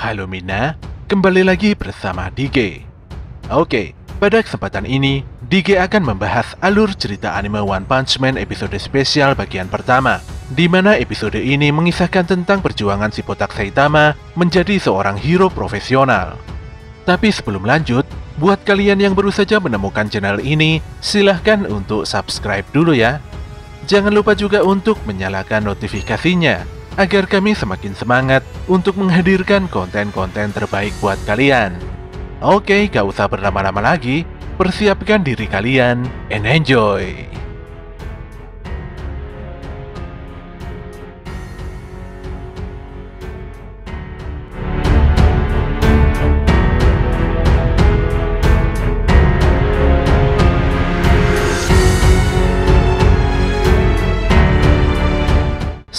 Halo Mina, kembali lagi bersama DG. Oke, pada kesempatan ini, DG akan membahas alur cerita anime One Punch Man episode spesial bagian pertama, di mana episode ini mengisahkan tentang perjuangan si botak Saitama menjadi seorang hero profesional. Tapi sebelum lanjut, buat kalian yang baru saja menemukan channel ini, silahkan untuk subscribe dulu ya. Jangan lupa juga untuk menyalakan notifikasinya, agar kami semakin semangat untuk menghadirkan konten-konten terbaik buat kalian. Oke, gak usah berlama-lama lagi, persiapkan diri kalian, and enjoy!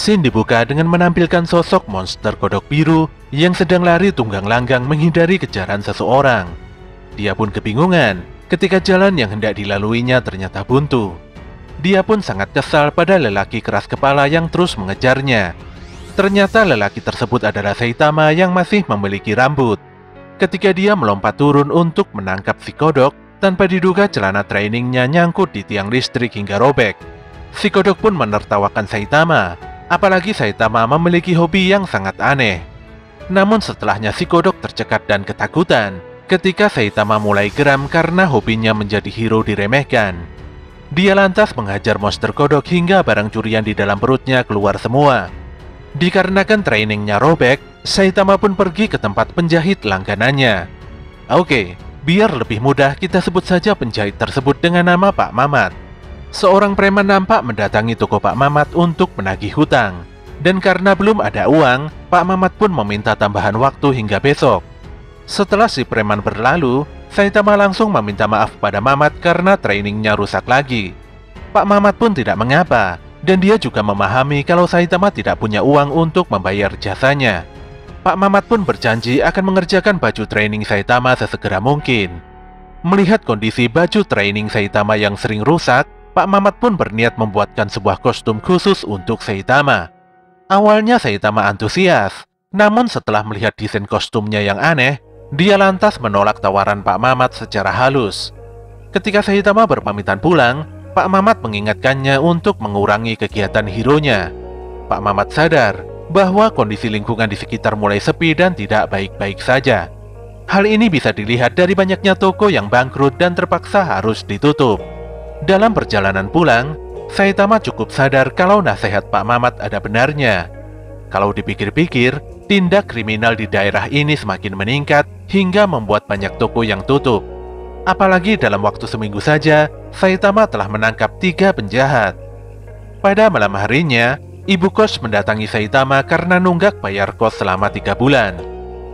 Scene dibuka dengan menampilkan sosok monster kodok biru yang sedang lari tunggang langgang menghindari kejaran seseorang. Dia pun kebingungan ketika jalan yang hendak dilaluinya ternyata buntu. Dia pun sangat kesal pada lelaki keras kepala yang terus mengejarnya. Ternyata lelaki tersebut adalah Saitama yang masih memiliki rambut. Ketika dia melompat turun untuk menangkap si kodok, tanpa diduga celana trainingnya nyangkut di tiang listrik hingga robek. Si kodok pun menertawakan Saitama. Apalagi Saitama memiliki hobi yang sangat aneh. Namun setelahnya si kodok tercekat dan ketakutan ketika Saitama mulai geram karena hobinya menjadi hero diremehkan. Dia lantas menghajar monster kodok hingga barang curian di dalam perutnya keluar semua. Dikarenakan trainingnya robek, Saitama pun pergi ke tempat penjahit langganannya. Oke, biar lebih mudah kita sebut saja penjahit tersebut dengan nama Pak Mamat. Seorang preman nampak mendatangi toko Pak Mamat untuk menagih hutang. Dan karena belum ada uang, Pak Mamat pun meminta tambahan waktu hingga besok. Setelah si preman berlalu, Saitama langsung meminta maaf pada Mamat karena trainingnya rusak lagi. Pak Mamat pun tidak mengapa, dan dia juga memahami kalau Saitama tidak punya uang untuk membayar jasanya. Pak Mamat pun berjanji akan mengerjakan baju training Saitama sesegera mungkin. Melihat kondisi baju training Saitama yang sering rusak, Pak Mamat pun berniat membuatkan sebuah kostum khusus untuk Saitama. Awalnya Saitama antusias, namun setelah melihat desain kostumnya yang aneh, dia lantas menolak tawaran Pak Mamat secara halus. Ketika Saitama berpamitan pulang, Pak Mamat mengingatkannya untuk mengurangi kegiatan hero-nya. Pak Mamat sadar bahwa kondisi lingkungan di sekitar mulai sepi dan tidak baik-baik saja. Hal ini bisa dilihat dari banyaknya toko yang bangkrut dan terpaksa harus ditutup. Dalam perjalanan pulang, Saitama cukup sadar kalau nasihat Pak Mamat ada benarnya. Kalau dipikir-pikir, tindak kriminal di daerah ini semakin meningkat hingga membuat banyak toko yang tutup. Apalagi dalam waktu seminggu saja, Saitama telah menangkap 3 penjahat. Pada malam harinya, ibu kos mendatangi Saitama karena nunggak bayar kos selama 3 bulan.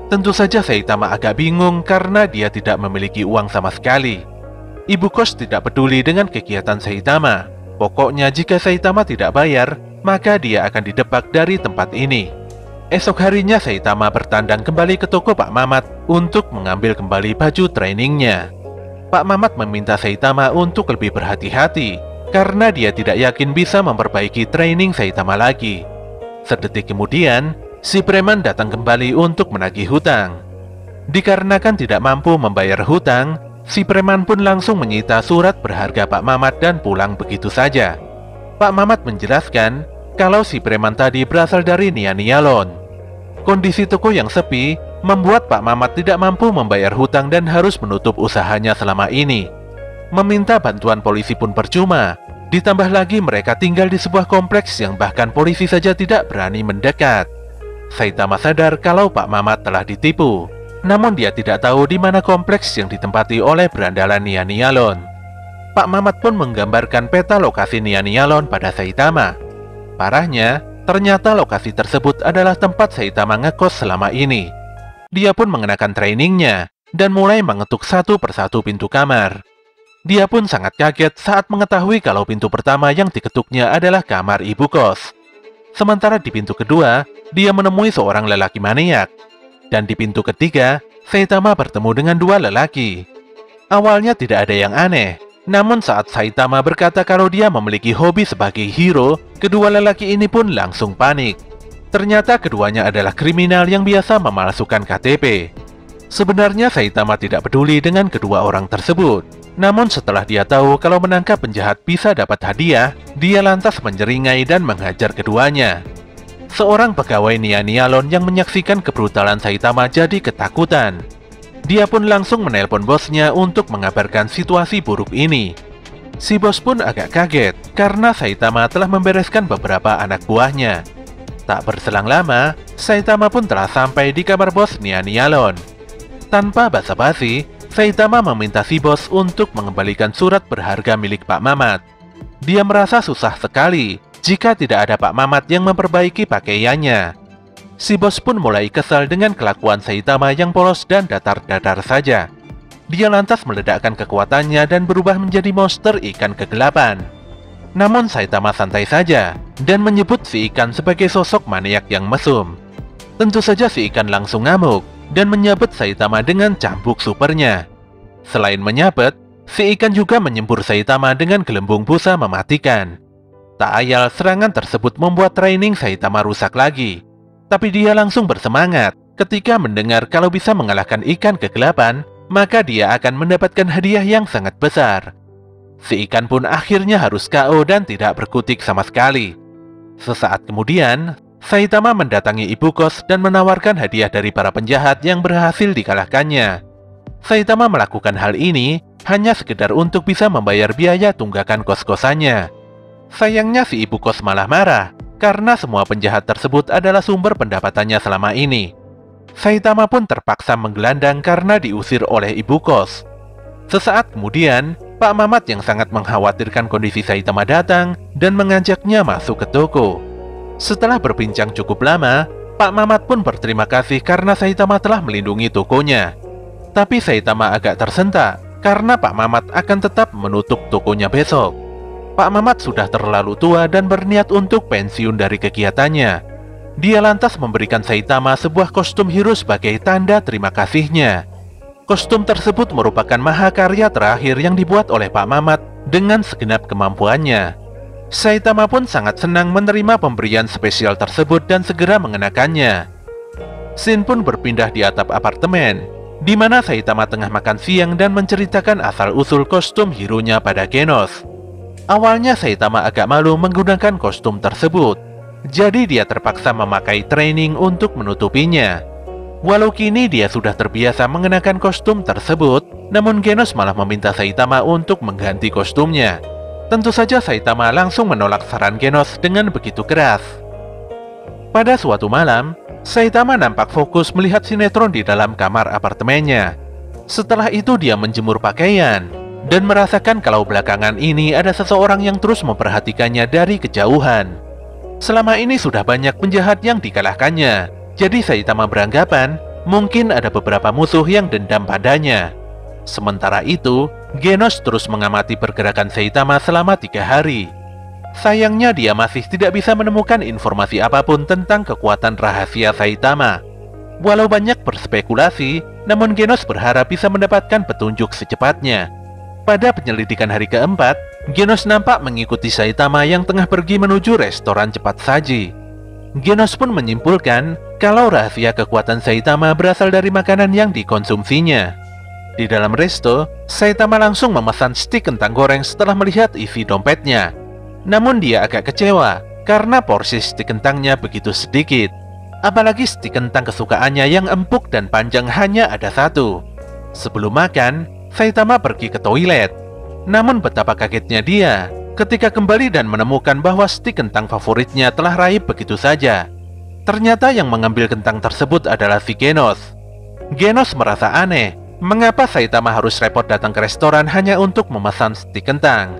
Tentu saja Saitama agak bingung karena dia tidak memiliki uang sama sekali. Ibu kos tidak peduli dengan kegiatan Saitama. Pokoknya jika Saitama tidak bayar, maka dia akan didebak dari tempat ini. Esok harinya Saitama bertandang kembali ke toko Pak Mamat untuk mengambil kembali baju trainingnya. Pak Mamat meminta Saitama untuk lebih berhati-hati, karena dia tidak yakin bisa memperbaiki training Saitama lagi. Sedetik kemudian, si preman datang kembali untuk menagih hutang. Dikarenakan tidak mampu membayar hutang, si preman pun langsung menyita surat berharga Pak Mamat dan pulang begitu saja. Pak Mamat menjelaskan kalau si preman tadi berasal dari Nianialon. Kondisi toko yang sepi membuat Pak Mamat tidak mampu membayar hutang dan harus menutup usahanya selama ini. Meminta bantuan polisi pun percuma, ditambah lagi mereka tinggal di sebuah kompleks yang bahkan polisi saja tidak berani mendekat. Saitama sadar kalau Pak Mamat telah ditipu. Namun dia tidak tahu di mana kompleks yang ditempati oleh berandalan Nianialon. Pak Mamat pun menggambarkan peta lokasi Nianialon pada Saitama. Parahnya, ternyata lokasi tersebut adalah tempat Saitama ngekos selama ini. Dia pun mengenakan trainingnya dan mulai mengetuk satu persatu pintu kamar. Dia pun sangat kaget saat mengetahui kalau pintu pertama yang diketuknya adalah kamar ibu kos. Sementara di pintu kedua, dia menemui seorang lelaki maniak. Dan di pintu ketiga, Saitama bertemu dengan 2 lelaki. Awalnya tidak ada yang aneh, namun saat Saitama berkata kalau dia memiliki hobi sebagai hero, kedua lelaki ini pun langsung panik. Ternyata keduanya adalah kriminal yang biasa memalsukan KTP. Sebenarnya Saitama tidak peduli dengan kedua orang tersebut. Namun setelah dia tahu kalau menangkap penjahat bisa dapat hadiah, dia lantas menyeringai dan menghajar keduanya. Seorang pegawai Nia Nialon yang menyaksikan kebrutalan Saitama jadi ketakutan. Dia pun langsung menelpon bosnya untuk mengabarkan situasi buruk ini. Si bos pun agak kaget karena Saitama telah membereskan beberapa anak buahnya. Tak berselang lama, Saitama pun telah sampai di kamar bos Nia Nialon. Tanpa basa-basi, Saitama meminta si bos untuk mengembalikan surat berharga milik Pak Mamat. Dia merasa susah sekali jika tidak ada Pak Mamat yang memperbaiki pakaiannya. Si bos pun mulai kesal dengan kelakuan Saitama yang polos dan datar-datar saja. Dia lantas meledakkan kekuatannya dan berubah menjadi monster ikan kegelapan. Namun Saitama santai saja dan menyebut si ikan sebagai sosok maniak yang mesum. Tentu saja si ikan langsung ngamuk dan menyabet Saitama dengan cambuk supernya. Selain menyabet, si ikan juga menyembur Saitama dengan gelembung busa mematikan. Tak ayal serangan tersebut membuat training Saitama rusak lagi. Tapi dia langsung bersemangat ketika mendengar kalau bisa mengalahkan ikan kegelapan, maka dia akan mendapatkan hadiah yang sangat besar. Si ikan pun akhirnya harus KO dan tidak berkutik sama sekali. Sesaat kemudian, Saitama mendatangi ibu kos dan menawarkan hadiah dari para penjahat yang berhasil dikalahkannya. Saitama melakukan hal ini hanya sekedar untuk bisa membayar biaya tunggakan kos-kosannya. Sayangnya si ibu kos malah marah karena semua penjahat tersebut adalah sumber pendapatannya selama ini. Saitama pun terpaksa menggelandang karena diusir oleh ibu kos. Sesaat kemudian, Pak Mamat yang sangat mengkhawatirkan kondisi Saitama datang dan mengajaknya masuk ke toko. Setelah berbincang cukup lama, Pak Mamat pun berterima kasih karena Saitama telah melindungi tokonya. Tapi Saitama agak tersentak karena Pak Mamat akan tetap menutup tokonya besok. Pak Mamat sudah terlalu tua dan berniat untuk pensiun dari kegiatannya. Dia lantas memberikan Saitama sebuah kostum hero sebagai tanda terima kasihnya. Kostum tersebut merupakan mahakarya terakhir yang dibuat oleh Pak Mamat dengan segenap kemampuannya. Saitama pun sangat senang menerima pemberian spesial tersebut dan segera mengenakannya. Scene pun berpindah di atap apartemen, di mana Saitama tengah makan siang dan menceritakan asal-usul kostum hero-nya pada Genos. Awalnya Saitama agak malu menggunakan kostum tersebut, jadi dia terpaksa memakai training untuk menutupinya. Walau kini dia sudah terbiasa mengenakan kostum tersebut, namun Genos malah meminta Saitama untuk mengganti kostumnya. Tentu saja Saitama langsung menolak saran Genos dengan begitu keras. Pada suatu malam, Saitama nampak fokus melihat sinetron di dalam kamar apartemennya. Setelah itu dia menjemur pakaian dan merasakan kalau belakangan ini ada seseorang yang terus memperhatikannya dari kejauhan. Selama ini sudah banyak penjahat yang dikalahkannya, jadi Saitama beranggapan mungkin ada beberapa musuh yang dendam padanya. Sementara itu, Genos terus mengamati pergerakan Saitama selama 3 hari. Sayangnya dia masih tidak bisa menemukan informasi apapun tentang kekuatan rahasia Saitama. Walau banyak berspekulasi, namun Genos berharap bisa mendapatkan petunjuk secepatnya. Pada penyelidikan hari keempat, Genos nampak mengikuti Saitama yang tengah pergi menuju restoran cepat saji. Genos pun menyimpulkan kalau rahasia kekuatan Saitama berasal dari makanan yang dikonsumsinya. Di dalam resto, Saitama langsung memesan stik kentang goreng setelah melihat isi dompetnya. Namun dia agak kecewa karena porsi stik kentangnya begitu sedikit. Apalagi stik kentang kesukaannya yang empuk dan panjang hanya ada 1. Sebelum makan, Saitama pergi ke toilet. Namun betapa kagetnya dia ketika kembali dan menemukan bahwa stik kentang favoritnya telah raib begitu saja. Ternyata yang mengambil kentang tersebut adalah si Genos. Genos merasa aneh, mengapa Saitama harus repot datang ke restoran hanya untuk memesan stik kentang.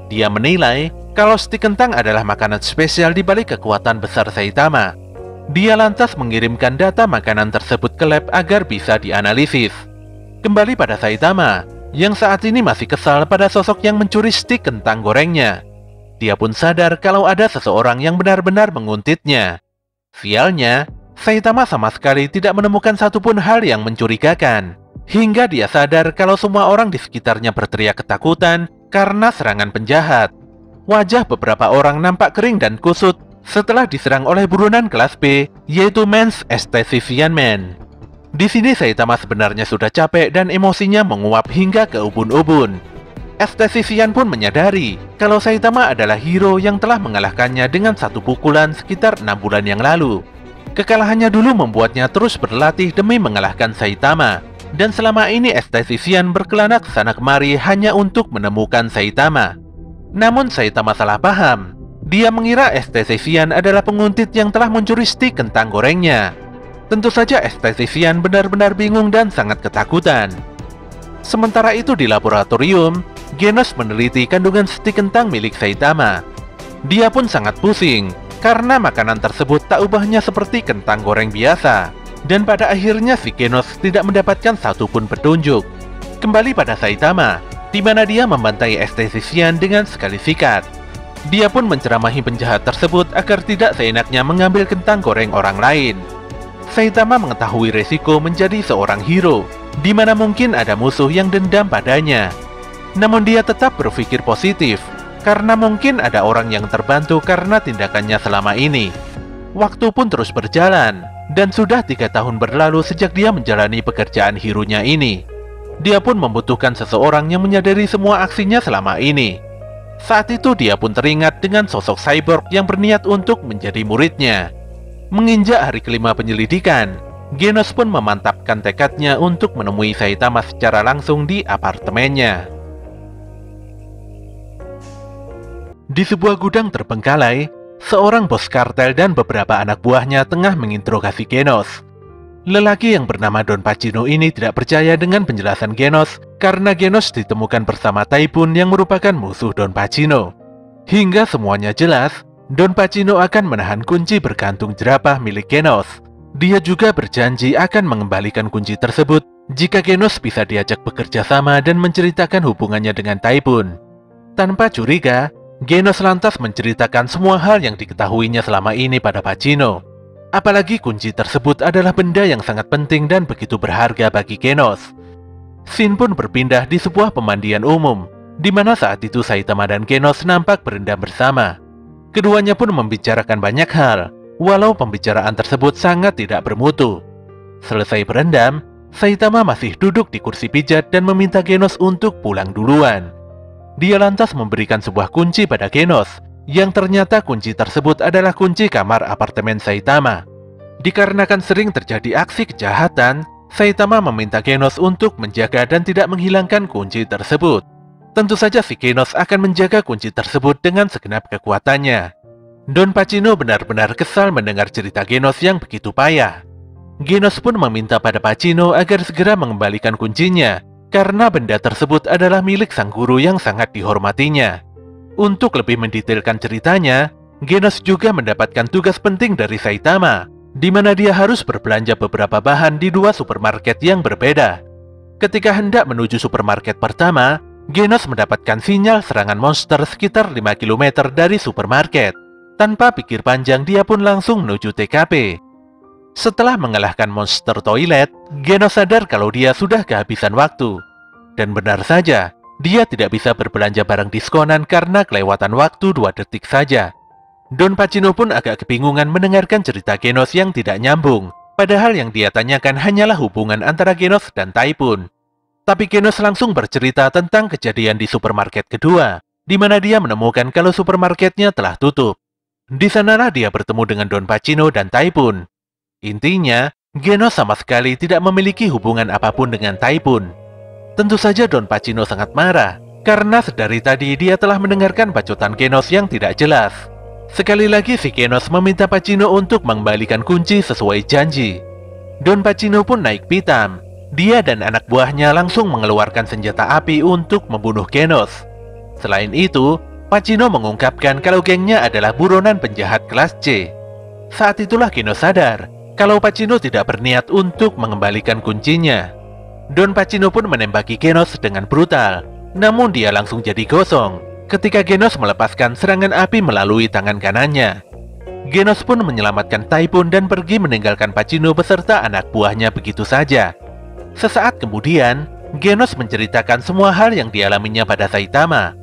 Dia menilai kalau stik kentang adalah makanan spesial di balik kekuatan besar Saitama. Dia lantas mengirimkan data makanan tersebut ke lab agar bisa dianalisis. Kembali pada Saitama, yang saat ini masih kesal pada sosok yang mencuri stik kentang gorengnya. Dia pun sadar kalau ada seseorang yang benar-benar menguntitnya. Sialnya, Saitama sama sekali tidak menemukan satupun hal yang mencurigakan. Hingga dia sadar kalau semua orang di sekitarnya berteriak ketakutan karena serangan penjahat. Wajah beberapa orang nampak kering dan kusut setelah diserang oleh buronan kelas B, yaitu Men's Aesthetician Man. Di sini Saitama sebenarnya sudah capek dan emosinya menguap hingga ke ubun-ubun. Aesthetician pun menyadari kalau Saitama adalah hero yang telah mengalahkannya dengan satu pukulan sekitar 6 bulan yang lalu. Kekalahannya dulu membuatnya terus berlatih demi mengalahkan Saitama, dan selama ini Aesthetician berkelana ke sana kemari hanya untuk menemukan Saitama. Namun Saitama salah paham. Dia mengira Aesthetician adalah penguntit yang telah mencuri stik kentang gorengnya. Tentu saja Aesthetician benar-benar bingung dan sangat ketakutan. Sementara itu di laboratorium, Genos meneliti kandungan stik kentang milik Saitama. Dia pun sangat pusing karena makanan tersebut tak ubahnya seperti kentang goreng biasa. Dan pada akhirnya si Genos tidak mendapatkan satupun petunjuk. Kembali pada Saitama, di mana dia membantai Aesthetician dengan sekali sikat. Dia pun menceramahi penjahat tersebut agar tidak seenaknya mengambil kentang goreng orang lain. Saitama mengetahui resiko menjadi seorang hero, di mana mungkin ada musuh yang dendam padanya. Namun dia tetap berpikir positif, karena mungkin ada orang yang terbantu karena tindakannya selama ini. Waktu pun terus berjalan, dan sudah 3 tahun berlalu sejak dia menjalani pekerjaan hero-nya ini. Dia pun membutuhkan seseorang yang menyadari semua aksinya selama ini. Saat itu dia pun teringat dengan sosok cyborg yang berniat untuk menjadi muridnya. Menginjak hari kelima penyelidikan, Genos pun memantapkan tekadnya untuk menemui Saitama secara langsung di apartemennya. Di sebuah gudang terbengkalai, seorang bos kartel dan beberapa anak buahnya tengah menginterogasi Genos. Lelaki yang bernama Don Pacino ini tidak percaya dengan penjelasan Genos karena Genos ditemukan bersama Taipun yang merupakan musuh Don Pacino. Hingga semuanya jelas, Don Pacino akan menahan kunci bergantung jerapah milik Genos. Dia juga berjanji akan mengembalikan kunci tersebut jika Genos bisa diajak bekerja sama dan menceritakan hubungannya dengan Taipun. Tanpa curiga, Genos lantas menceritakan semua hal yang diketahuinya selama ini pada Pacino. Apalagi kunci tersebut adalah benda yang sangat penting dan begitu berharga bagi Genos. Scene pun berpindah di sebuah pemandian umum, di mana saat itu Saitama dan Genos nampak berendam bersama. Keduanya pun membicarakan banyak hal, walau pembicaraan tersebut sangat tidak bermutu. Selesai berendam, Saitama masih duduk di kursi pijat dan meminta Genos untuk pulang duluan. Dia lantas memberikan sebuah kunci pada Genos, yang ternyata kunci tersebut adalah kunci kamar apartemen Saitama. Dikarenakan sering terjadi aksi kejahatan, Saitama meminta Genos untuk menjaga dan tidak menghilangkan kunci tersebut. Tentu saja si Genos akan menjaga kunci tersebut dengan segenap kekuatannya. Don Pacino benar-benar kesal mendengar cerita Genos yang begitu payah. Genos pun meminta pada Pacino agar segera mengembalikan kuncinya, karena benda tersebut adalah milik sang guru yang sangat dihormatinya. Untuk lebih mendetailkan ceritanya, Genos juga mendapatkan tugas penting dari Saitama, di mana dia harus berbelanja beberapa bahan di 2 supermarket yang berbeda. Ketika hendak menuju supermarket pertama, Genos mendapatkan sinyal serangan monster sekitar 5 km dari supermarket. Tanpa pikir panjang, dia pun langsung menuju TKP. Setelah mengalahkan monster toilet, Genos sadar kalau dia sudah kehabisan waktu. Dan benar saja, dia tidak bisa berbelanja barang diskonan karena kelewatan waktu 2 detik saja. Don Pacino pun agak kebingungan mendengarkan cerita Genos yang tidak nyambung, padahal yang dia tanyakan hanyalah hubungan antara Genos dan Taipun. Tapi Genos langsung bercerita tentang kejadian di supermarket kedua, di mana dia menemukan kalau supermarketnya telah tutup. Di sanalah dia bertemu dengan Don Pacino dan Taipun. Intinya, Genos sama sekali tidak memiliki hubungan apapun dengan Taipun. Tentu saja Don Pacino sangat marah, karena sedari tadi dia telah mendengarkan bacotan Genos yang tidak jelas. Sekali lagi si Genos meminta Pacino untuk mengembalikan kunci sesuai janji. Don Pacino pun naik pitam. Dia dan anak buahnya langsung mengeluarkan senjata api untuk membunuh Genos. Selain itu, Pacino mengungkapkan kalau gengnya adalah buronan penjahat kelas C. Saat itulah Genos sadar kalau Pacino tidak berniat untuk mengembalikan kuncinya. Don Pacino pun menembaki Genos dengan brutal, namun dia langsung jadi gosong ketika Genos melepaskan serangan api melalui tangan kanannya. Genos pun menyelamatkan Taipun dan pergi meninggalkan Pacino beserta anak buahnya begitu saja. Sesaat kemudian, Genos menceritakan semua hal yang dialaminya pada Saitama.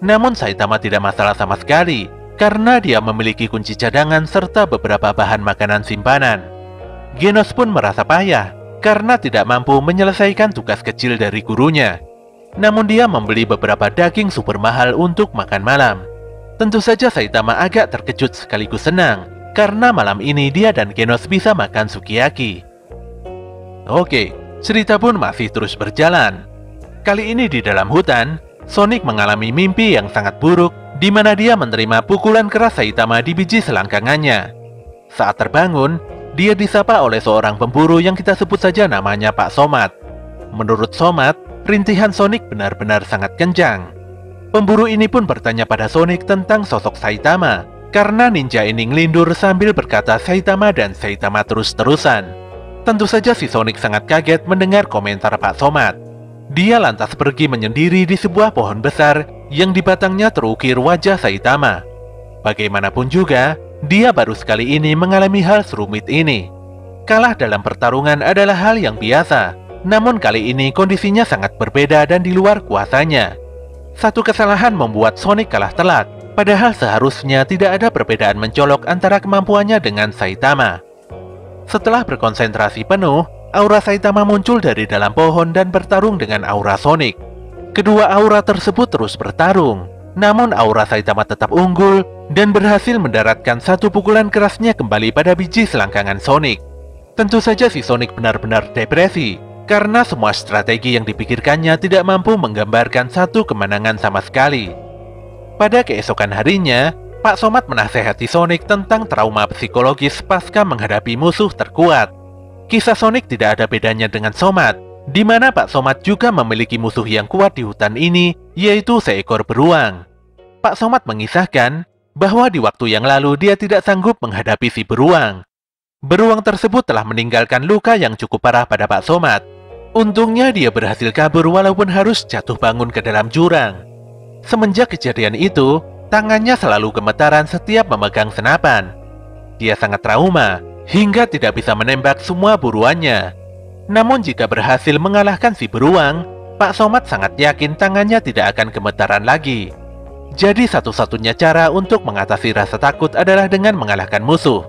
Namun Saitama tidak masalah sama sekali, karena dia memiliki kunci cadangan serta beberapa bahan makanan simpanan. Genos pun merasa payah karena tidak mampu menyelesaikan tugas kecil dari gurunya. Namun dia membeli beberapa daging super mahal untuk makan malam. Tentu saja Saitama agak terkejut sekaligus senang karena malam ini dia dan Genos bisa makan sukiyaki. Oke, cerita pun masih terus berjalan. Kali ini di dalam hutan, Sonic mengalami mimpi yang sangat buruk di mana dia menerima pukulan keras Saitama di biji selangkangannya. Saat terbangun, dia disapa oleh seorang pemburu yang kita sebut saja namanya Pak Somat. Menurut Somat, rintihan Sonic benar-benar sangat kencang. Pemburu ini pun bertanya pada Sonic tentang sosok Saitama, karena ninja ini ngelindur sambil berkata Saitama dan Saitama terus-terusan. Tentu saja si Sonic sangat kaget mendengar komentar Pak Somat. Dia lantas pergi menyendiri di sebuah pohon besar yang di batangnya terukir wajah Saitama. Bagaimanapun juga, dia baru sekali ini mengalami hal serumit ini. Kalah dalam pertarungan adalah hal yang biasa, namun kali ini kondisinya sangat berbeda dan di luar kuasanya. Satu kesalahan membuat Sonic kalah telak, padahal seharusnya tidak ada perbedaan mencolok antara kemampuannya dengan Saitama. Setelah berkonsentrasi penuh, aura Saitama muncul dari dalam pohon dan bertarung dengan aura Sonic. Kedua aura tersebut terus bertarung, namun aura Saitama tetap unggul dan berhasil mendaratkan satu pukulan kerasnya kembali pada biji selangkangan Sonic. Tentu saja si Sonic benar-benar depresi, karena semua strategi yang dipikirkannya tidak mampu menggambarkan satu kemenangan sama sekali. Pada keesokan harinya, Pak Somat menasehati Sonic tentang trauma psikologis pasca menghadapi musuh terkuat. Kisah Sonic tidak ada bedanya dengan Somat, di mana Pak Somat juga memiliki musuh yang kuat di hutan ini, yaitu seekor beruang. Pak Somat mengisahkan bahwa di waktu yang lalu dia tidak sanggup menghadapi si beruang. Beruang tersebut telah meninggalkan luka yang cukup parah pada Pak Somat. Untungnya dia berhasil kabur walaupun harus jatuh bangun ke dalam jurang. Semenjak kejadian itu, tangannya selalu gemetaran setiap memegang senapan. Dia sangat trauma hingga tidak bisa menembak semua buruannya. Namun jika berhasil mengalahkan si beruang, Pak Somat sangat yakin tangannya tidak akan gemetaran lagi. Jadi satu-satunya cara untuk mengatasi rasa takut adalah dengan mengalahkan musuh.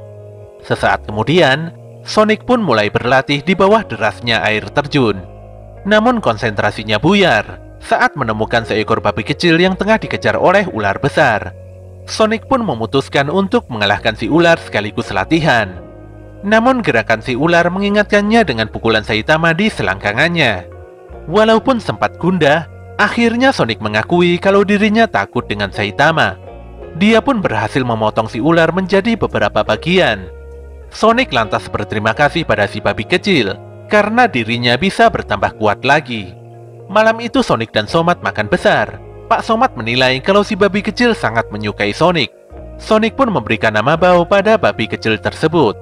Sesaat kemudian, Sonic pun mulai berlatih di bawah derasnya air terjun. Namun konsentrasinya buyar saat menemukan seekor babi kecil yang tengah dikejar oleh ular besar. Sonic pun memutuskan untuk mengalahkan si ular sekaligus latihan. Namun gerakan si ular mengingatkannya dengan pukulan Saitama di selangkangannya. Walaupun sempat gundah, akhirnya Sonic mengakui kalau dirinya takut dengan Saitama. Dia pun berhasil memotong si ular menjadi beberapa bagian. Sonic lantas berterima kasih pada si babi kecil karena dirinya bisa bertambah kuat lagi. Malam itu Sonic dan Somat makan besar. Pak Somat menilai kalau si babi kecil sangat menyukai Sonic. Sonic pun memberikan nama Bao pada babi kecil tersebut.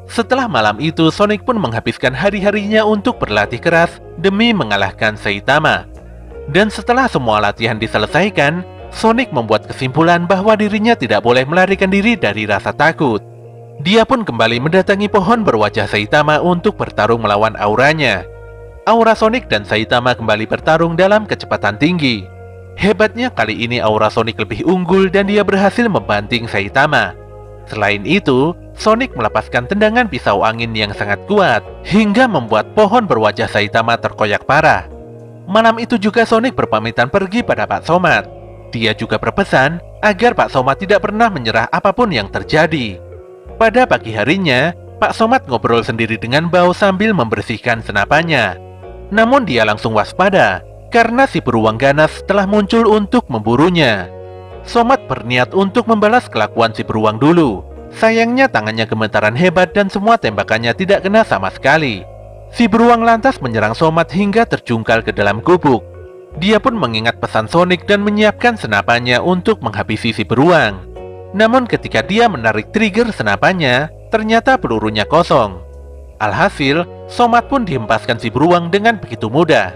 Setelah malam itu, Sonic pun menghabiskan hari-harinya untuk berlatih keras demi mengalahkan Saitama. Dan setelah semua latihan diselesaikan, Sonic membuat kesimpulan bahwa dirinya tidak boleh melarikan diri dari rasa takut. Dia pun kembali mendatangi pohon berwajah Saitama untuk bertarung melawan auranya. Aura Sonic dan Saitama kembali bertarung dalam kecepatan tinggi. Hebatnya kali ini aura Sonic lebih unggul dan dia berhasil membanting Saitama. Selain itu, Sonic melepaskan tendangan pisau angin yang sangat kuat hingga membuat pohon berwajah Saitama terkoyak parah. Malam itu juga Sonic berpamitan pergi pada Pak Somat. Dia juga berpesan agar Pak Somat tidak pernah menyerah apapun yang terjadi. Pada pagi harinya, Pak Somat ngobrol sendiri dengan Bao sambil membersihkan senapannya. Namun dia langsung waspada karena si beruang ganas telah muncul untuk memburunya. Somat berniat untuk membalas kelakuan si beruang dulu. Sayangnya tangannya gemetaran hebat dan semua tembakannya tidak kena sama sekali. Si beruang lantas menyerang Somat hingga terjungkal ke dalam gubuk. Dia pun mengingat pesan Sonic dan menyiapkan senapannya untuk menghabisi si beruang. Namun ketika dia menarik trigger senapannya, ternyata pelurunya kosong. Alhasil, Somat pun dihempaskan si beruang dengan begitu mudah.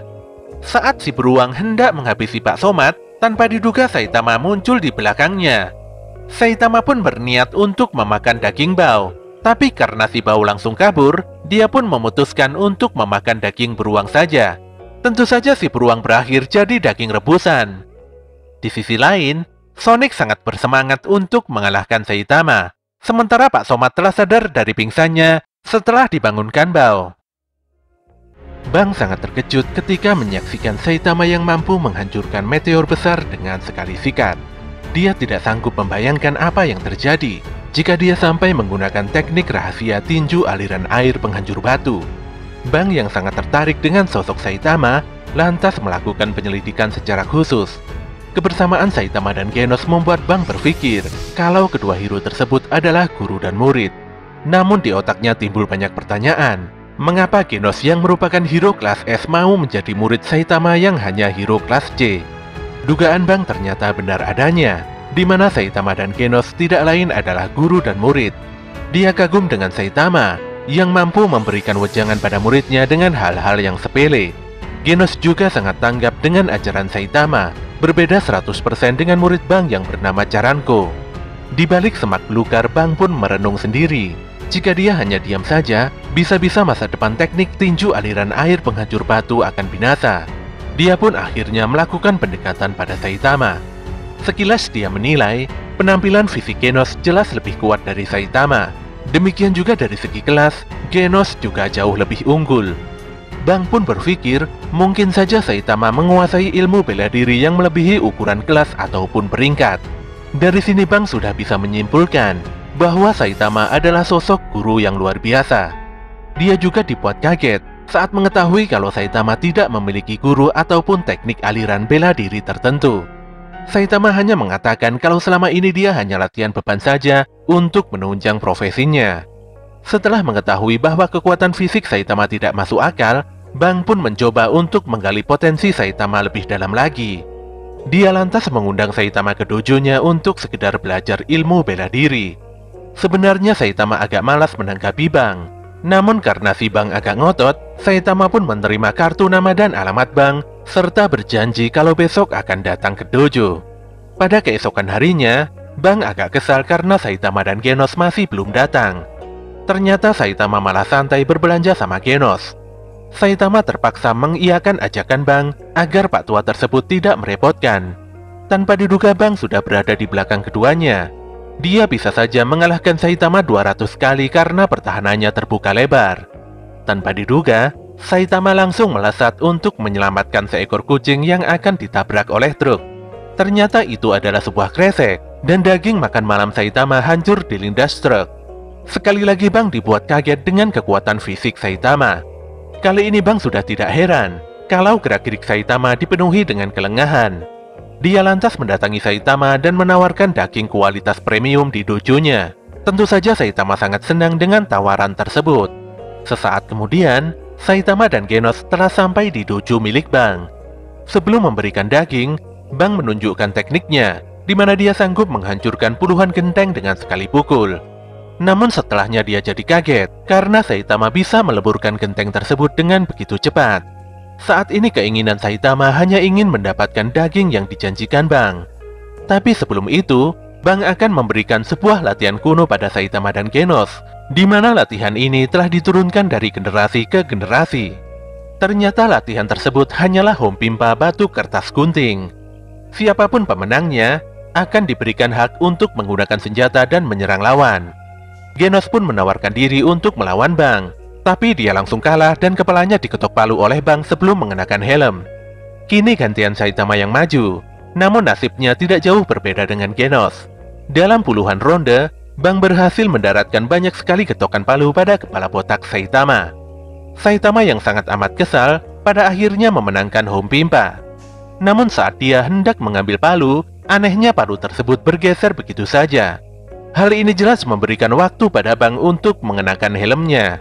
Saat si beruang hendak menghabisi Pak Somat, tanpa diduga Saitama muncul di belakangnya. Saitama pun berniat untuk memakan daging Bao, tapi karena si Bao langsung kabur, dia pun memutuskan untuk memakan daging beruang saja. Tentu saja si beruang berakhir jadi daging rebusan. Di sisi lain, Sonic sangat bersemangat untuk mengalahkan Saitama, sementara Pak Soma telah sadar dari pingsannya setelah dibangunkan Bao. Bang sangat terkejut ketika menyaksikan Saitama yang mampu menghancurkan meteor besar dengan sekali sikat. Dia tidak sanggup membayangkan apa yang terjadi jika dia sampai menggunakan teknik rahasia tinju aliran air penghancur batu. Bang yang sangat tertarik dengan sosok Saitama lantas melakukan penyelidikan secara khusus. Kebersamaan Saitama dan Genos membuat Bang berpikir kalau kedua hero tersebut adalah guru dan murid. Namun di otaknya timbul banyak pertanyaan. Mengapa Genos yang merupakan hero kelas S mau menjadi murid Saitama yang hanya hero kelas C? Dugaan Bang ternyata benar adanya, di mana Saitama dan Genos tidak lain adalah guru dan murid. Dia kagum dengan Saitama yang mampu memberikan wejangan pada muridnya dengan hal-hal yang sepele. Genos juga sangat tanggap dengan ajaran Saitama, berbeda 100% dengan murid Bang yang bernama Charanko. Di balik semak belukar, Bang pun merenung sendiri. Jika dia hanya diam saja, bisa-bisa masa depan teknik tinju aliran air penghancur batu akan binasa. Dia pun akhirnya melakukan pendekatan pada Saitama. Sekilas dia menilai, penampilan fisik Genos jelas lebih kuat dari Saitama. Demikian juga dari segi kelas, Genos juga jauh lebih unggul. Bang pun berpikir, mungkin saja Saitama menguasai ilmu bela diri yang melebihi ukuran kelas ataupun peringkat. Dari sini Bang sudah bisa menyimpulkan bahwa Saitama adalah sosok guru yang luar biasa. Dia juga dibuat kaget saat mengetahui kalau Saitama tidak memiliki guru ataupun teknik aliran bela diri tertentu. Saitama hanya mengatakan kalau selama ini dia hanya latihan beban saja untuk menunjang profesinya. Setelah mengetahui bahwa kekuatan fisik Saitama tidak masuk akal, Bang pun mencoba untuk menggali potensi Saitama lebih dalam lagi. Dia lantas mengundang Saitama ke dojonya untuk sekedar belajar ilmu bela diri. Sebenarnya Saitama agak malas menanggapi Bang. Namun karena si Bang agak ngotot, Saitama pun menerima kartu nama dan alamat Bang, serta berjanji kalau besok akan datang ke dojo. Pada keesokan harinya, Bang agak kesal karena Saitama dan Genos masih belum datang. Ternyata Saitama malah santai berbelanja sama Genos. Saitama terpaksa mengiyakan ajakan Bang agar Pak Tua tersebut tidak merepotkan. Tanpa diduga Bang sudah berada di belakang keduanya. Dia bisa saja mengalahkan Saitama 200 kali karena pertahanannya terbuka lebar. Tanpa diduga, Saitama langsung melesat untuk menyelamatkan seekor kucing yang akan ditabrak oleh truk. Ternyata itu adalah sebuah kresek, dan daging makan malam Saitama hancur dilindas truk. Sekali lagi Bang dibuat kaget dengan kekuatan fisik Saitama. Kali ini Bang sudah tidak heran kalau gerak-gerik Saitama dipenuhi dengan kelengahan. Dia lantas mendatangi Saitama dan menawarkan daging kualitas premium di dojonya. Tentu saja Saitama sangat senang dengan tawaran tersebut. Sesaat kemudian, Saitama dan Genos telah sampai di dojo milik Bang. Sebelum memberikan daging, Bang menunjukkan tekniknya, di mana dia sanggup menghancurkan puluhan genteng dengan sekali pukul. Namun setelahnya dia jadi kaget, karena Saitama bisa meleburkan genteng tersebut dengan begitu cepat. Saat ini keinginan Saitama hanya ingin mendapatkan daging yang dijanjikan Bang. Tapi sebelum itu, Bang akan memberikan sebuah latihan kuno pada Saitama dan Genos, di mana latihan ini telah diturunkan dari generasi ke generasi. Ternyata latihan tersebut hanyalah hompimpa batu kertas gunting. Siapapun pemenangnya akan diberikan hak untuk menggunakan senjata dan menyerang lawan. Genos pun menawarkan diri untuk melawan Bang. Tapi dia langsung kalah dan kepalanya diketok palu oleh Bang sebelum mengenakan helm. Kini gantian Saitama yang maju, namun nasibnya tidak jauh berbeda dengan Genos. Dalam puluhan ronde, Bang berhasil mendaratkan banyak sekali ketokan palu pada kepala botak Saitama. Saitama yang sangat amat kesal pada akhirnya memenangkan hompimpa. Namun saat dia hendak mengambil palu, anehnya palu tersebut bergeser begitu saja. Hal ini jelas memberikan waktu pada Bang untuk mengenakan helmnya.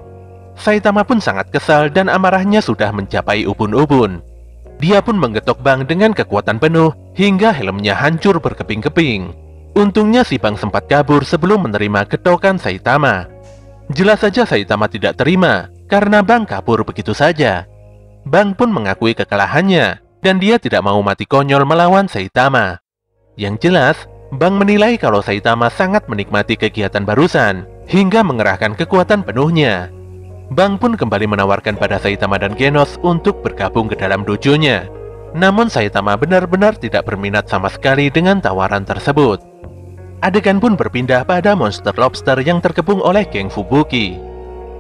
Saitama pun sangat kesal dan amarahnya sudah mencapai ubun-ubun. Dia pun menggetok Bang dengan kekuatan penuh hingga helmnya hancur berkeping-keping. Untungnya si Bang sempat kabur sebelum menerima getokan Saitama. Jelas saja Saitama tidak terima karena Bang kabur begitu saja. Bang pun mengakui kekalahannya dan dia tidak mau mati konyol melawan Saitama. Yang jelas, Bang menilai kalau Saitama sangat menikmati kegiatan barusan hingga mengerahkan kekuatan penuhnya. Bang pun kembali menawarkan pada Saitama dan Genos untuk bergabung ke dalam dojonya. Namun Saitama benar-benar tidak berminat sama sekali dengan tawaran tersebut. Adegan pun berpindah pada monster lobster yang terkepung oleh geng Fubuki.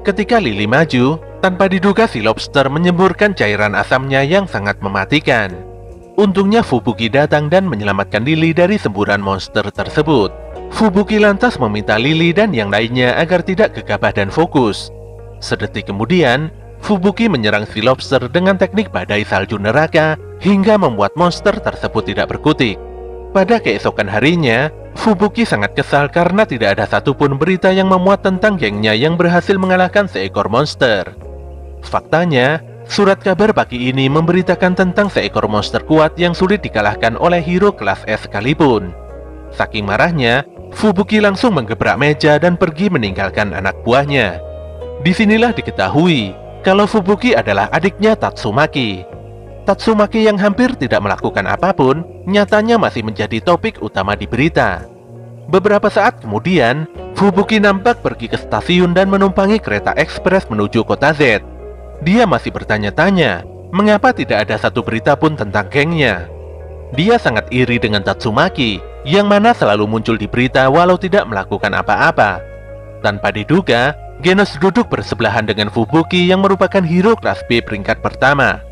Ketika Lily maju, tanpa diduga si lobster menyemburkan cairan asamnya yang sangat mematikan. Untungnya Fubuki datang dan menyelamatkan Lily dari semburan monster tersebut. Fubuki lantas meminta Lily dan yang lainnya agar tidak gegabah dan fokus. Sedetik kemudian, Fubuki menyerang si lobster dengan teknik badai salju neraka hingga membuat monster tersebut tidak berkutik. Pada keesokan harinya, Fubuki sangat kesal karena tidak ada satupun berita yang memuat tentang gengnya yang berhasil mengalahkan seekor monster. Faktanya, surat kabar pagi ini memberitakan tentang seekor monster kuat yang sulit dikalahkan oleh hero kelas S sekalipun. Saking marahnya, Fubuki langsung menggebrak meja dan pergi meninggalkan anak buahnya. Disinilah diketahui kalau Fubuki adalah adiknya Tatsumaki. Tatsumaki yang hampir tidak melakukan apapun, nyatanya masih menjadi topik utama di berita. Beberapa saat kemudian, Fubuki nampak pergi ke stasiun dan menumpangi kereta ekspres menuju kota Z. Dia masih bertanya-tanya, mengapa tidak ada satu berita pun tentang gengnya. Dia sangat iri dengan Tatsumaki, yang mana selalu muncul di berita walau tidak melakukan apa-apa. Tanpa diduga, Genos duduk bersebelahan dengan Fubuki yang merupakan hero kelas B peringkat pertama.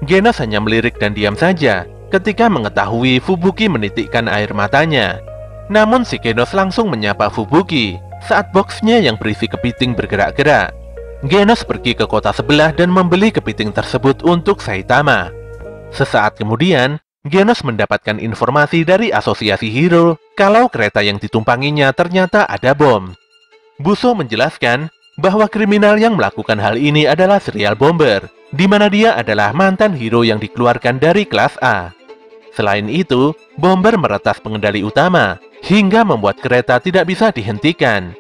Genos hanya melirik dan diam saja ketika mengetahui Fubuki menitikkan air matanya. Namun si Genos langsung menyapa Fubuki saat boxnya yang berisi kepiting bergerak-gerak. Genos pergi ke kota sebelah dan membeli kepiting tersebut untuk Saitama. Sesaat kemudian, Genos mendapatkan informasi dari asosiasi hero kalau kereta yang ditumpanginya ternyata ada bom. Buso menjelaskan bahwa kriminal yang melakukan hal ini adalah serial bomber, di mana dia adalah mantan hero yang dikeluarkan dari kelas A. Selain itu, bomber meretas pengendali utama, hingga membuat kereta tidak bisa dihentikan.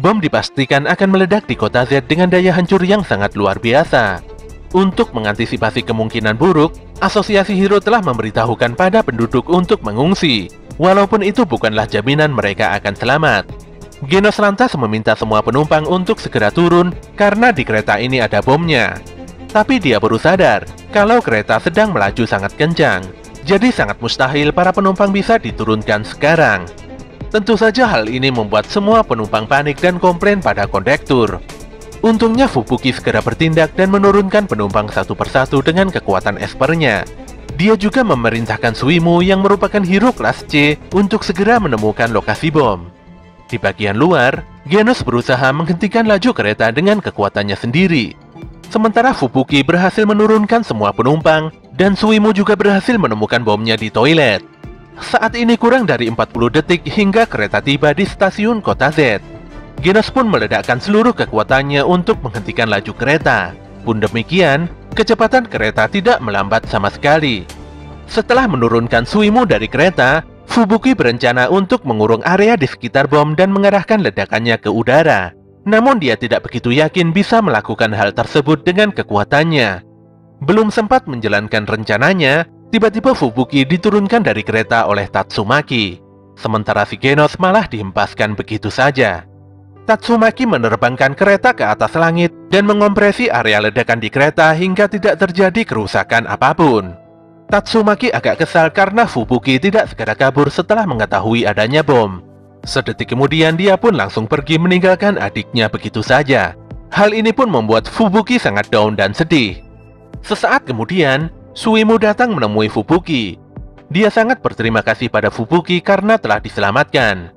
Bom dipastikan akan meledak di kota Z dengan daya hancur yang sangat luar biasa. Untuk mengantisipasi kemungkinan buruk, asosiasi hero telah memberitahukan pada penduduk untuk mengungsi, walaupun itu bukanlah jaminan mereka akan selamat. Genos lantas meminta semua penumpang untuk segera turun karena di kereta ini ada bomnya. Tapi dia baru sadar kalau kereta sedang melaju sangat kencang, jadi sangat mustahil para penumpang bisa diturunkan sekarang. Tentu saja hal ini membuat semua penumpang panik dan komplain pada kondektur. Untungnya Fubuki segera bertindak dan menurunkan penumpang satu persatu dengan kekuatan espernya. Dia juga memerintahkan Suimu yang merupakan hero kelas C untuk segera menemukan lokasi bom. Di bagian luar, Genos berusaha menghentikan laju kereta dengan kekuatannya sendiri. Sementara Fubuki berhasil menurunkan semua penumpang dan Suimu juga berhasil menemukan bomnya di toilet. Saat ini kurang dari 40 detik hingga kereta tiba di stasiun kota Z. Genos pun meledakkan seluruh kekuatannya untuk menghentikan laju kereta. Pun demikian, kecepatan kereta tidak melambat sama sekali. Setelah menurunkan Suimu dari kereta, Fubuki berencana untuk mengurung area di sekitar bom dan mengarahkan ledakannya ke udara. Namun dia tidak begitu yakin bisa melakukan hal tersebut dengan kekuatannya. Belum sempat menjalankan rencananya, tiba-tiba Fubuki diturunkan dari kereta oleh Tatsumaki. Sementara si Genos malah dihempaskan begitu saja. Tatsumaki menerbangkan kereta ke atas langit dan mengompresi area ledakan di kereta hingga tidak terjadi kerusakan apapun. Tatsumaki agak kesal karena Fubuki tidak segera kabur setelah mengetahui adanya bom. Sedetik kemudian dia pun langsung pergi meninggalkan adiknya begitu saja. Hal ini pun membuat Fubuki sangat down dan sedih. Sesaat kemudian, Suimu datang menemui Fubuki. Dia sangat berterima kasih pada Fubuki karena telah diselamatkan.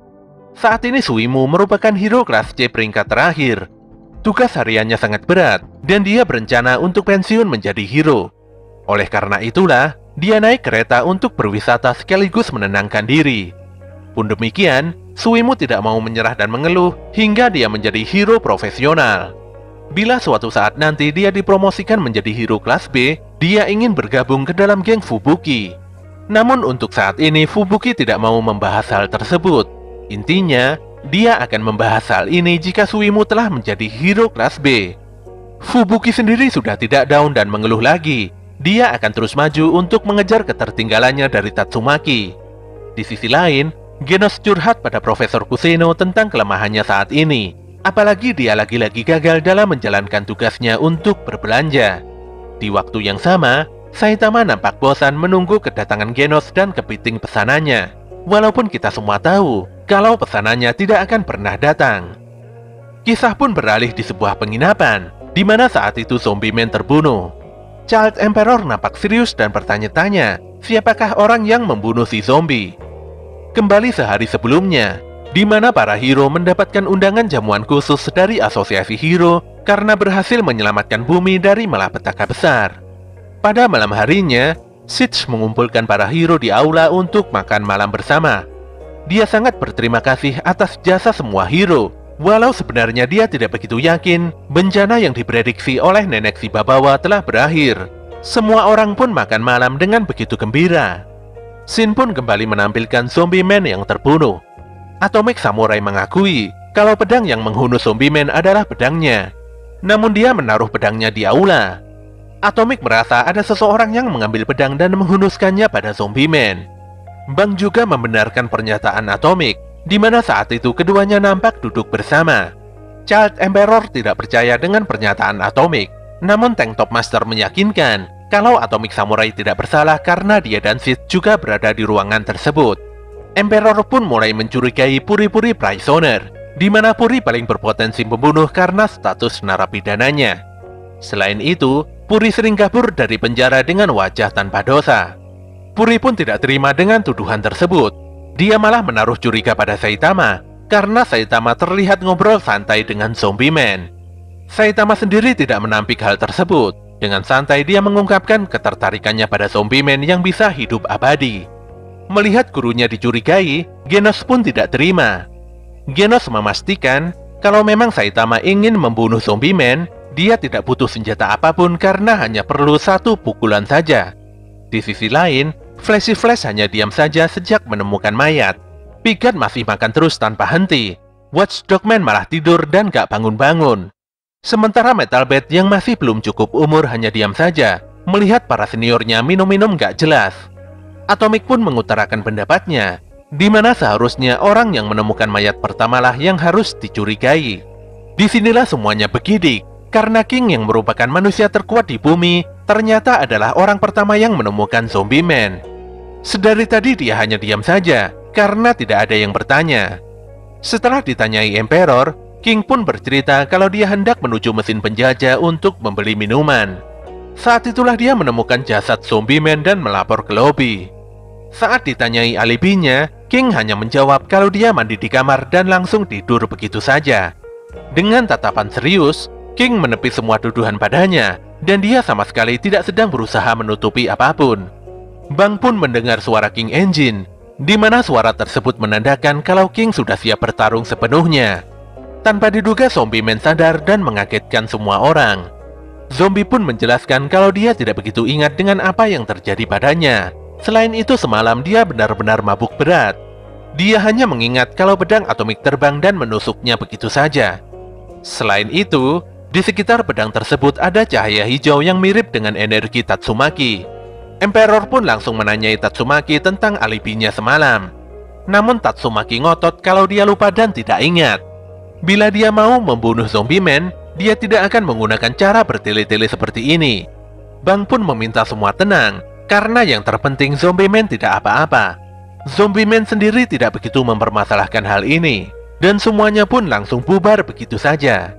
Saat ini Suimu merupakan hero kelas C peringkat terakhir. Tugas hariannya sangat berat dan dia berencana untuk pensiun menjadi hero. Oleh karena itulah, dia naik kereta untuk berwisata sekaligus menenangkan diri. Pun demikian, Suimu tidak mau menyerah dan mengeluh hingga dia menjadi hero profesional. Bila suatu saat nanti dia dipromosikan menjadi hero kelas B, dia ingin bergabung ke dalam geng Fubuki. Namun untuk saat ini Fubuki tidak mau membahas hal tersebut. Intinya, dia akan membahas hal ini jika Suimu telah menjadi hero kelas B. Fubuki sendiri sudah tidak down dan mengeluh lagi. Dia akan terus maju untuk mengejar ketertinggalannya dari Tatsumaki. Di sisi lain, Genos curhat pada Profesor Kuseno tentang kelemahannya saat ini. Apalagi dia lagi-lagi gagal dalam menjalankan tugasnya untuk berbelanja. Di waktu yang sama, Saitama nampak bosan menunggu kedatangan Genos dan kepiting pesanannya. Walaupun kita semua tahu kalau pesanannya tidak akan pernah datang. Kisah pun beralih di sebuah penginapan, di mana saat itu zombie man terbunuh. Child Emperor nampak serius dan bertanya-tanya, siapakah orang yang membunuh si zombie? Kembali sehari sebelumnya, di mana para hero mendapatkan undangan jamuan khusus dari asosiasi hero karena berhasil menyelamatkan bumi dari malapetaka besar. Pada malam harinya, Sitch mengumpulkan para hero di aula untuk makan malam bersama. Dia sangat berterima kasih atas jasa semua hero, walau sebenarnya dia tidak begitu yakin bencana yang diprediksi oleh nenek si Babawa telah berakhir. Semua orang pun makan malam dengan begitu gembira. Shin pun kembali menampilkan zombie man yang terbunuh. Atomic Samurai mengakui kalau pedang yang menghunus zombie man adalah pedangnya. Namun dia menaruh pedangnya di aula. Atomic merasa ada seseorang yang mengambil pedang dan menghunuskannya pada zombie man. Bang juga membenarkan pernyataan Atomic, di mana saat itu keduanya nampak duduk bersama. Child Emperor tidak percaya dengan pernyataan Atomic, namun Tank Top Master meyakinkan kalau Atomic Samurai tidak bersalah karena dia dan Sid juga berada di ruangan tersebut. Emperor pun mulai mencurigai Puri-Puri Prisoner, di mana Puri paling berpotensi membunuh karena status narapidananya. Selain itu, Puri sering kabur dari penjara dengan wajah tanpa dosa. Puri pun tidak terima dengan tuduhan tersebut. Dia malah menaruh curiga pada Saitama karena Saitama terlihat ngobrol santai dengan zombie man. Saitama sendiri tidak menampik hal tersebut. Dengan santai dia mengungkapkan ketertarikannya pada zombie man yang bisa hidup abadi. Melihat gurunya dicurigai, Genos pun tidak terima. Genos memastikan kalau memang Saitama ingin membunuh zombie man, dia tidak butuh senjata apapun karena hanya perlu satu pukulan saja. Di sisi lain, Flashy Flash hanya diam saja sejak menemukan mayat. Pigard masih makan terus tanpa henti. Watchdog Man malah tidur dan gak bangun-bangun. Sementara Metal Bat yang masih belum cukup umur hanya diam saja, melihat para seniornya minum-minum gak jelas. Atomic pun mengutarakan pendapatnya, di mana seharusnya orang yang menemukan mayat pertamalah yang harus dicurigai. Disinilah semuanya begidik, karena King yang merupakan manusia terkuat di bumi, ternyata adalah orang pertama yang menemukan zombie man. Sedari tadi dia hanya diam saja, karena tidak ada yang bertanya. Setelah ditanyai Emperor, King pun bercerita kalau dia hendak menuju mesin penjajah untuk membeli minuman. Saat itulah dia menemukan jasad zombie man dan melapor ke lobi. Saat ditanyai alibinya, King hanya menjawab kalau dia mandi di kamar dan langsung tidur begitu saja. Dengan tatapan serius, King menepis semua tuduhan padanya, dan dia sama sekali tidak sedang berusaha menutupi apapun. Bang pun mendengar suara King Engine, di mana suara tersebut menandakan kalau King sudah siap bertarung sepenuhnya. Tanpa diduga, zombie man sadar dan mengagetkan semua orang. Zombie pun menjelaskan kalau dia tidak begitu ingat dengan apa yang terjadi padanya. Selain itu, semalam dia benar-benar mabuk berat. Dia hanya mengingat kalau pedang atomik terbang dan menusuknya begitu saja. Selain itu, di sekitar pedang tersebut ada cahaya hijau yang mirip dengan energi Tatsumaki. Emperor pun langsung menanyai Tatsumaki tentang alibinya semalam. Namun Tatsumaki ngotot kalau dia lupa dan tidak ingat. Bila dia mau membunuh zombie man, dia tidak akan menggunakan cara bertele-tele seperti ini. Bang pun meminta semua tenang, karena yang terpenting zombie man tidak apa-apa. Zombie man sendiri tidak begitu mempermasalahkan hal ini, dan semuanya pun langsung bubar begitu saja.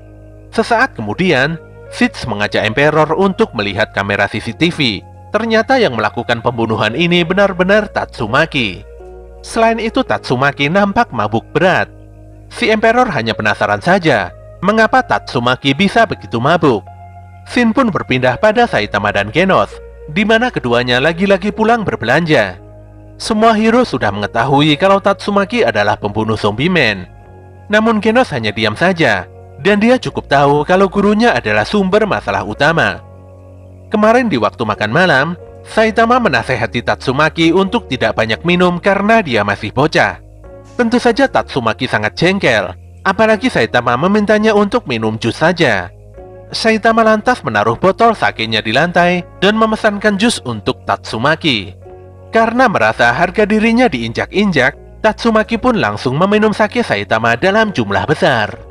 Sesaat kemudian, Sitch mengajak Emperor untuk melihat kamera CCTV. Ternyata yang melakukan pembunuhan ini benar-benar Tatsumaki. Selain itu, Tatsumaki nampak mabuk berat. Si Emperor hanya penasaran saja, mengapa Tatsumaki bisa begitu mabuk. Shin pun berpindah pada Saitama dan Genos, di mana keduanya lagi-lagi pulang berbelanja. Semua hero sudah mengetahui kalau Tatsumaki adalah pembunuh zombie man. Namun Genos hanya diam saja, dan dia cukup tahu kalau gurunya adalah sumber masalah utama. Kemarin di waktu makan malam, Saitama menasehati Tatsumaki untuk tidak banyak minum karena dia masih bocah. Tentu saja Tatsumaki sangat jengkel, apalagi Saitama memintanya untuk minum jus saja. Saitama lantas menaruh botol sakenya di lantai dan memesankan jus untuk Tatsumaki. Karena merasa harga dirinya diinjak-injak, Tatsumaki pun langsung meminum sake Saitama dalam jumlah besar.